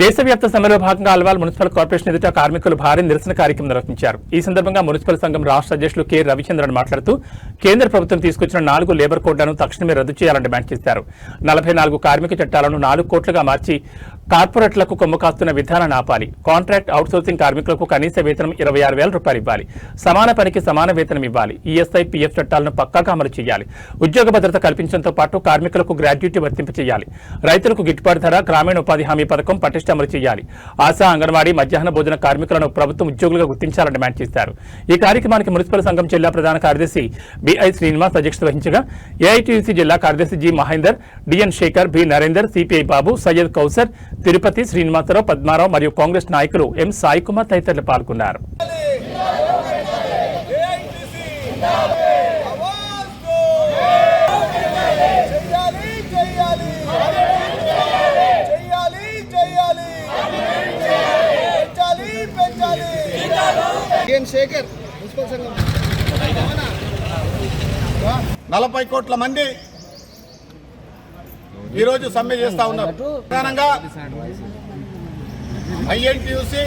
దేశవ్యాప్త సమ్మెలో భాగంగా అల్వాల్ మున్సిపల్ కార్పొరేషన్ ఎదుట కార్మికులు భారీ నిరసన కార్యక్రమం నిర్వహించారు. ఈ సందర్భంగా మున్సిపల్ సంఘం రాష్ట్ర అధ్యక్షులు కె రవిచంద్రన్ మాట్లాడుతూ కేంద్ర ప్రభుత్వం తీసుకొచ్చిన 4 లేబర్ కోడ్లను తక్షణమే రద్దు చేయాలని డిమాండ్ చేశారు. 44 కార్మిక చట్టాలను 4 కోట్లుగా మార్చి కార్పొరేట్లకు కొమ్ము కాస్తున్న విధానాన్ని ఆపాలి. కాంట్రాక్ట్ అవుట్సోర్సింగ్ కార్మికులకు కనీస వేతనం 26,000 రూపాయలు ఇవ్వాలి. సమాన పనికి సమాన వేతనం ఇవ్వాలి. ఈఎస్ఐ, పీఎఫ్ చట్టాలను పక్కాగా అమలు చేయాలి. ఉద్యోగ భద్రత కల్పించడంతో పాటు కార్మికులకు గ్రాడ్యుటీ వర్తింపచేయాలి. రైతులకు గిట్టుబాటు ధర, గ్రామీణ ఉపాధి హామీ పథకం పటిష్ట అమలు చేయాలి. ఆశా, అంగన్వాడీ, మధ్యాహ్న భోజన కార్మికులను ప్రభుత్వం ఉద్యోగులుగా గుర్తించాలని డిమాండ్ చేశారు. ఈ కార్యక్రమానికి మున్సిపల్ సంఘం జిల్లా ప్రధాన కార్యదర్శి బిఐ శ్రీనివాస్ అధ్యక్షత వహించగా ఏఐటీయూసీ జిల్లా కార్యదర్శి G Mahender, DN Shekhar, B Narender, CPI Babu, Syed Kausar, Tirupati, Srinivasarao, Padmarao మరియు కాంగ్రెస్ నాయకులు ఎం సాయి కుమార్ తదితరులు పాల్గొన్నారు. శేఖర్ 40 కోట్ల మంది ఈరోజు సమ్మె చేస్తా ఉన్నారు. ప్రధానంగా ఐఎన్టీయూసీ,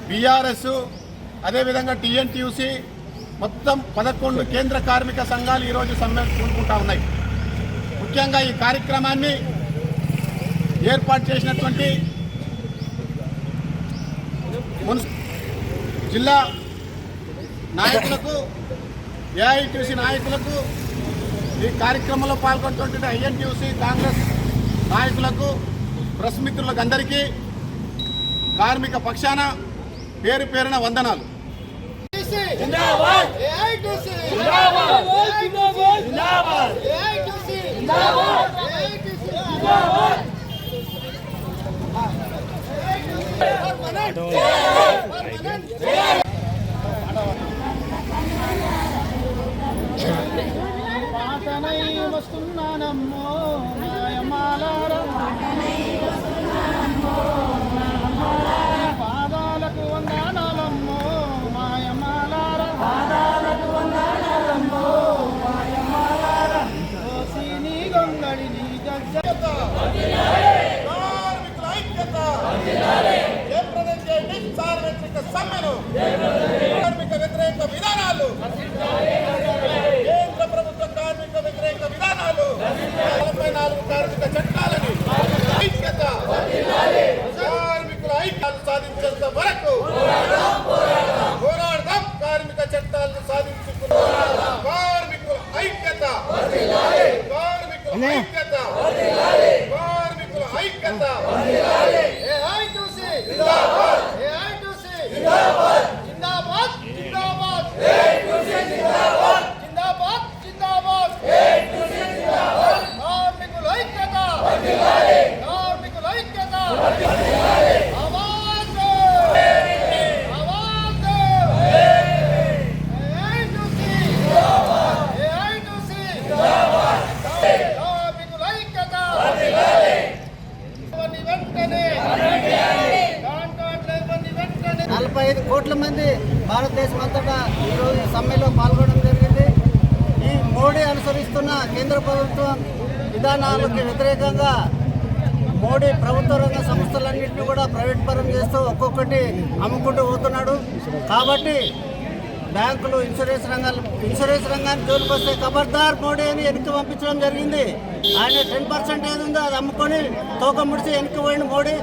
బీఆర్ఎస్, అదేవిధంగా టీఎన్టీయూసీ మొత్తం 11 కేంద్ర కార్మిక సంఘాలు ఈరోజు సమ్మె కూడుకుంటా ఉన్నాయి. ముఖ్యంగా ఈ కార్యక్రమాన్ని ఏర్పాటు చేసినటువంటి జిల్లా నాయకులకు, ఏఐటీయూసీ నాయకులకు, ఈ కార్యక్రమంలో పాల్గొంటున్న ఐఎన్టీయూసీ కాంగ్రెస్ నాయకులకు, ప్రెస్ మిత్రులకు అందరికీ కార్మిక పక్షాన పేరు పేరున వందనాలు. పాదాలకు వందనాలమ్మో మాయమాలారా, నీ గొంగడి నీ గజ్జ కార్మిక వ్యతిరేక విధానాలు, కేంద్ర ప్రభుత్వ కార్మిక వ్యతిరేక విధానాలు, 44 కార్మిక చట్టాలని ఐక్యత, కార్మికుల ఐక్యాలు సాధించేంత వరకు పోరాడదాం. కార్మిక చట్టాలను సాధించుకున్న కార్మికుల ఐక్యత, కార్మికుల ఐక్యత, కార్మికుల ఐక్యత. కోట్ల మంది భారతదేశం అంతటా ఈరోజు సమ్మెలో పాల్గొనడం జరిగింది. ఈ మోడీ అనుసరిస్తున్న కేంద్ర ప్రభుత్వం విధానాలకు వ్యతిరేకంగా మోడీ ప్రభుత్వ రంగ సంస్థలన్నింటినీ కూడా ప్రైవేట్ పరం చేస్తూ ఒక్కొక్కటి అమ్ముకుంటూ పోతున్నాడు. కాబట్టి బ్యాంకులు, ఇన్సూరెన్స్ రంగాన్ని జోలికొస్తే ఖబర్దార్ మోడీ అని వెనక్కి పంపించడం జరిగింది. ఆయన 10% ఏది ఉందో అది అమ్ముకొని తోక ముడిచి వెనక్కి పోయిన మోడీ.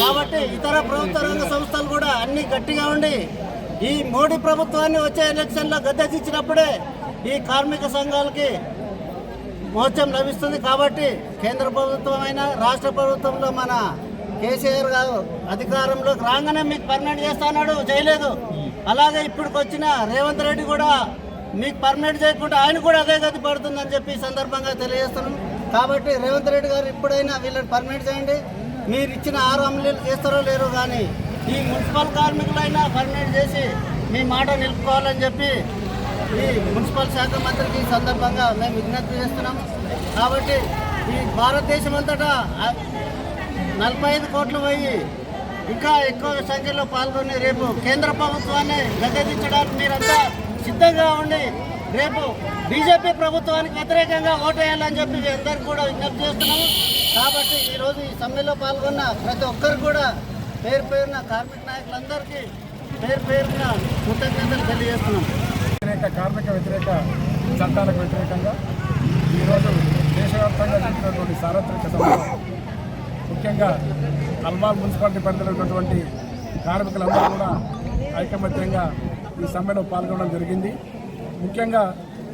కాబట్టి ఇతర ప్రభుత్వ రంగ సంస్థలు కూడా అన్ని గట్టిగా ఉండి ఈ మోడీ ప్రభుత్వాన్ని వచ్చే ఎలక్షన్లో గద్దెదించినప్పుడే ఈ కార్మిక సంఘాలకి మోక్షం లభిస్తుంది. కాబట్టి కేంద్ర ప్రభుత్వం అయినా రాష్ట్ర ప్రభుత్వంలో మన కేసీఆర్ గారు అధికారంలోకి రాగానే మీకు పర్మనెంట్ చేస్తాడు, చేయలేదు. అలాగే ఇప్పటికి వచ్చిన రేవంత్ రెడ్డి కూడా మీకు పర్మనెంట్ చేయకుండా ఆయన కూడా అదే గతి పడుతుందని చెప్పి ఈ సందర్భంగా తెలియజేస్తున్నాం. కాబట్టి రేవంత్ రెడ్డి గారు ఇప్పుడైనా వీళ్ళని పర్మనెంట్ చేయండి. మీరు ఇచ్చిన 6 అమలు చేస్తారో లేరో కానీ ఈ మున్సిపల్ కార్మికులైనా పర్మనెంట్ చేసి మీ మాట నిలుపుకోవాలని చెప్పి ఈ మున్సిపల్ శాఖ మంత్రికి ఈ సందర్భంగా మేము విజ్ఞప్తి చేస్తున్నాం. కాబట్టి ఈ భారతదేశం అంతటా 45 కోట్లు పోయి ఇంకా ఎక్కువ సంఖ్యలో పాల్గొని రేపు కేంద్ర ప్రభుత్వాన్ని గద్దెదించడానికి మీరంతా సిద్ధంగా ఉండి రేపు బీజేపీ ప్రభుత్వానికి వ్యతిరేకంగా ఓటేయాలని చెప్పి అందరికీ కూడా విజ్ఞప్తి చేస్తున్నాము. కాబట్టి ఈరోజు ఈ సమ్మెలో పాల్గొన్న ప్రతి ఒక్కరు కూడా పేరు పేరున కార్మిక నాయకులందరికీ పేరు పేరున కృతజ్ఞతలు తెలియజేస్తున్నాం. కార్మిక వ్యతిరేక చట్టాలకు వ్యతిరేకంగా ఈరోజు దేశవ్యాప్తంగా జరిగినటువంటి సార్వత్రిక సభలో ముఖ్యంగా అల్వాల్ మున్సిపాలిటీ పరిధిలో ఉన్నటువంటి కార్మికులందరూ కూడా ఐకమత్యంగా ఈ సమ్మెలో పాల్గొనడం జరిగింది. ముఖ్యంగా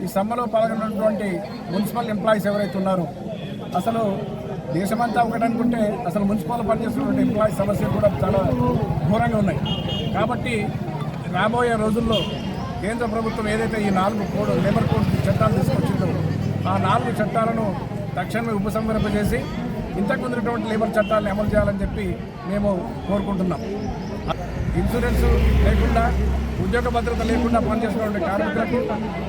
ఈ సమ్మెలో పాల్గొన్నటువంటి మున్సిపల్ ఎంప్లాయీస్ ఎవరైతే ఉన్నారో అసలు దేశమంతా ఒకటి అనుకుంటే అసలు మున్సిపల్ పనిచేస్తున్నటువంటి ఎంప్లాయీస్ సమస్యలు కూడా చాలా ఘోరంగా ఉన్నాయి. కాబట్టి రాబోయే రోజుల్లో కేంద్ర ప్రభుత్వం ఏదైతే ఈ 4 లేబర్ కోడ్ చట్టాలు తీసుకొచ్చిందో ఆ 4 చట్టాలను తక్షణమే ఉపసంహరింపజేసి ఇంతకు ఉన్నటువంటి లేబర్ చట్టాలను అమలు చేయాలని చెప్పి మేము కోరుకుంటున్నాం. ఇన్సూరెన్స్ లేకుండా ఉద్యోగ భద్రత లేకుండా పనిచేస్తున్నటువంటి కార్మికులకు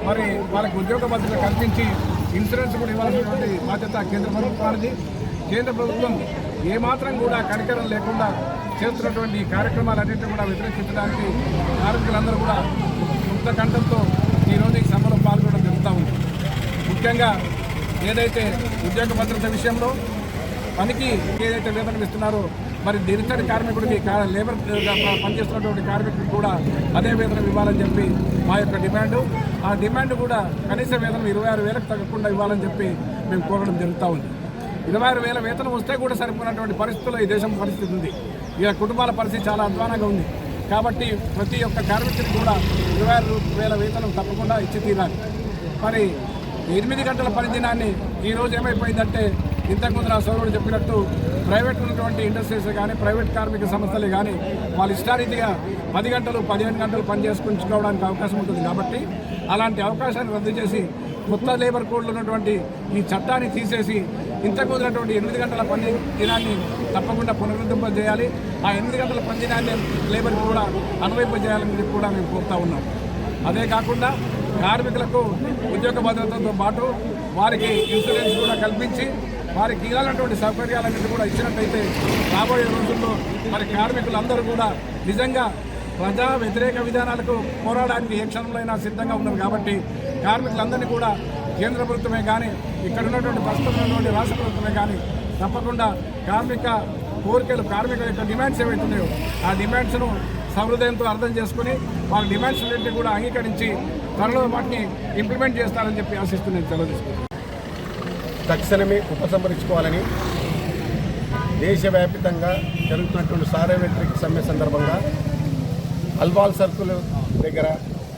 మరి వాళ్ళకి ఉద్యోగ భద్రత కల్పించి ఇన్సూరెన్స్ కూడా ఇవ్వాల్సినటువంటి బాధ్యత కేంద్ర ప్రభుత్వానికి. కేంద్ర ప్రభుత్వం ఏమాత్రం కూడా కనికరం లేకుండా చేస్తున్నటువంటి కార్యక్రమాలన్నింటినీ కూడా వ్యతిరేకించడానికి కార్మికులందరూ కూడా ముక్త కంఠంతో ఈరోజు ఈ సభలో పాల్గొనడం జరుగుతూ ఉంది. ముఖ్యంగా ఏదైతే ఉద్యోగ భద్రత విషయంలో పనికి ఏదైతే వేతనం ఇస్తున్నారో మరి దినచరి కార్మికుడికి లేబర్ పనిచేస్తున్నటువంటి కార్మికుడికి కూడా అదే వేతనం ఇవ్వాలని చెప్పి మా యొక్క డిమాండు. ఆ డిమాండ్ కూడా కనీస వేతనం 26,000కు తగ్గకుండా ఇవ్వాలని చెప్పి మేము కోరడం జరుగుతూ ఉంది. 26,000 వేతనం వస్తే కూడా సరిపోయినటువంటి పరిస్థితుల్లో ఈ దేశం పరిస్థితి ఉంది. ఇక కుటుంబాల పరిస్థితి చాలా అధ్వానంగా ఉంది. కాబట్టి ప్రతి ఒక్క కార్మికుడికి కూడా 26,000 వేతనం తప్పకుండా ఇచ్చి తీరాలి. మరి 8 గంటల పని దినాన్ని ఈరోజు ఏమైపోయిందంటే ఇంతకుముందు నా సోదరుడు చెప్పినట్టు ప్రైవేట్ ఉన్నటువంటి ఇండస్ట్రీస్ కానీ ప్రైవేట్ కార్మిక సంస్థలే కానీ వాళ్ళు ఇష్టారీతిగా 10 గంటలు 15 గంటలు పని చేసుకుంటుకోవడానికి అవకాశం ఉంటుంది. కాబట్టి అలాంటి అవకాశాన్ని రద్దు చేసి కొత్త లేబర్ కోడ్లో ఉన్నటువంటి ఈ చట్టాన్ని తీసేసి ఇంతకు ఉన్నటువంటి 8 గంటల పని దినాన్ని తప్పకుండా పునరుద్ధరింపజేయాలి. ఆ 8 గంటల పని దినాన్ని లేబర్కి కూడా అన్వయింపజేయాలని కూడా మేము కోరుతా ఉన్నాం. అదే కాకుండా కార్మికులకు ఉద్యోగ భద్రతతో పాటు వారికి ఇన్సూరెన్స్ కూడా కల్పించి వారికి ఇవ్వాలన్నటువంటి సౌకర్యాలన్నింటి కూడా ఇచ్చినట్టయితే రాబోయే రోజుల్లో మరి కార్మికులందరూ కూడా నిజంగా ప్రజా వ్యతిరేక విధానాలకు పోరాడడానికి ఏ క్షణంలో సిద్ధంగా ఉన్నారు. కాబట్టి కార్మికులందరినీ కూడా కేంద్ర ప్రభుత్వమే కానీ ఇక్కడ ఉన్నటువంటి ప్రస్తుతం ఉన్నటువంటి రాష్ట్ర ప్రభుత్వమే కానీ తప్పకుండా కార్మిక కోరికలు కార్మికుల యొక్క డిమాండ్స్ ఏవైతే ఉన్నాయో ఆ డిమాండ్స్ను సహృదయంతో అర్థం చేసుకుని వాళ్ళ డిమాండ్స్ అన్నింటినీ కూడా అంగీకరించి త్వరలో వాటిని ఇంప్లిమెంట్ చేస్తారని చెప్పి ఆశిస్తున్నాను. సెలవు తీసుకుంటాను. తక్షణమే ఉపసంహరించుకోవాలని దేశవ్యాప్తంగా జరుగుతున్నటువంటి సార్వత్రిక సమ్మె సందర్భంగా అల్వాల్ సర్కిల్ దగ్గర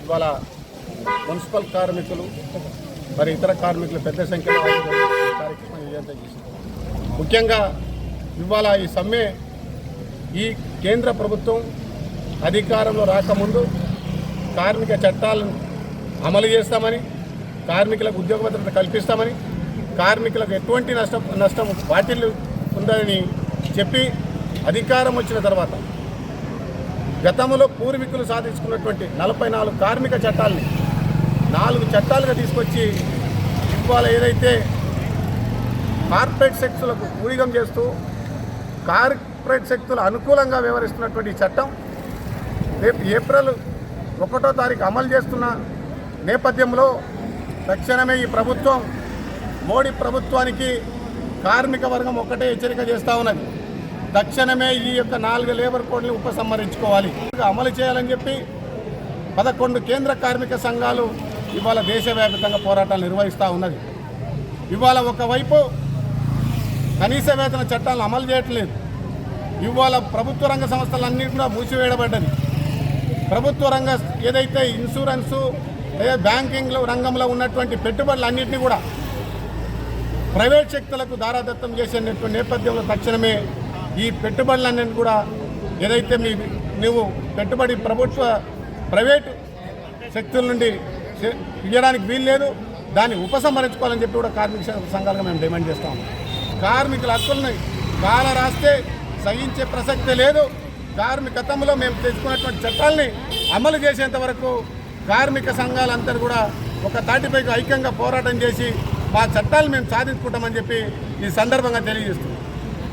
ఇవాళ మున్సిపల్ కార్మికులు మరి ఇతర కార్మికులు పెద్ద సంఖ్యలో కార్యక్రమం విజయవంతం చేసింది. ముఖ్యంగా ఇవాళ ఈ సమ్మె ఈ కేంద్ర ప్రభుత్వం అధికారంలో రాకముందు కార్మిక చట్టాలను అమలు చేస్తామని, కార్మికులకు ఉద్యోగ భద్రత కల్పిస్తామని, కార్మికులకు ఎటువంటి నష్టం వాటిల్లు ఉందని చెప్పి అధికారం వచ్చిన తర్వాత గతంలో పూర్వీకులు సాధించుకున్నటువంటి 44 కార్మిక చట్టాలని 4 చట్టాలుగా తీసుకొచ్చి ఇవాళ ఏదైతే కార్పొరేట్ శక్తులకు ఊడిగం చేస్తూ కార్పొరేట్ శక్తులు అనుకూలంగా వ్యవహరిస్తున్నటువంటి చట్టం రేపు ఏప్రిల్ 1వ తారీఖు అమలు చేస్తున్న నేపథ్యంలో తక్షణమే ఈ ప్రభుత్వం మోడీ ప్రభుత్వానికి కార్మిక వర్గం ఒక్కటే హెచ్చరిక చేస్తూ ఉన్నది. తక్షణమే ఈ యొక్క 4 లేబర్ కోడ్లు ఉపసంహరించుకోవాలి, అమలు చేయాలని చెప్పి 11 కేంద్ర కార్మిక సంఘాలు ఇవాళ దేశవ్యాప్తంగా పోరాటాలు నిర్వహిస్తూ ఉన్నది. ఇవాళ ఒకవైపు కనీస వేతన చట్టాలను అమలు చేయట్లేదు. ఇవాళ ప్రభుత్వ రంగ సంస్థలన్నీ కూడా మూసివేయబడ్డది. ప్రభుత్వ రంగ ఏదైతే ఇన్సూరెన్సు లేదా బ్యాంకింగ్ రంగంలో ఉన్నటువంటి పెట్టుబడులన్నింటినీ కూడా ప్రైవేట్ శక్తులకు దారాదత్తం చేసేటువంటి నేపథ్యంలో తక్షణమే ఈ పెట్టుబడులన్నింటినీ కూడా ఏదైతే నువ్వు పెట్టుబడి ప్రైవేటు శక్తుల నుండి ఇవ్వడానికి వీల్లేదు, దాన్ని ఉపసంహరించుకోవాలని చెప్పి కూడా కార్మిక సంఘాలుగా మేము డిమాండ్ చేస్తాం. కార్మికుల హక్కులను కాల రాస్తే సహించే ప్రసక్తే లేదు. గతంలో మేము తెచ్చుకున్నటువంటి చట్టాలని అమలు చేసేంత వరకు కార్మిక సంఘాలందరూ కూడా ఒక తాటిపైకి ఐక్యంగా పోరాటం చేసి మా చట్టాలు మేము సాధించుకుంటామని చెప్పి ఈ సందర్భంగా తెలియజేస్తున్నాం.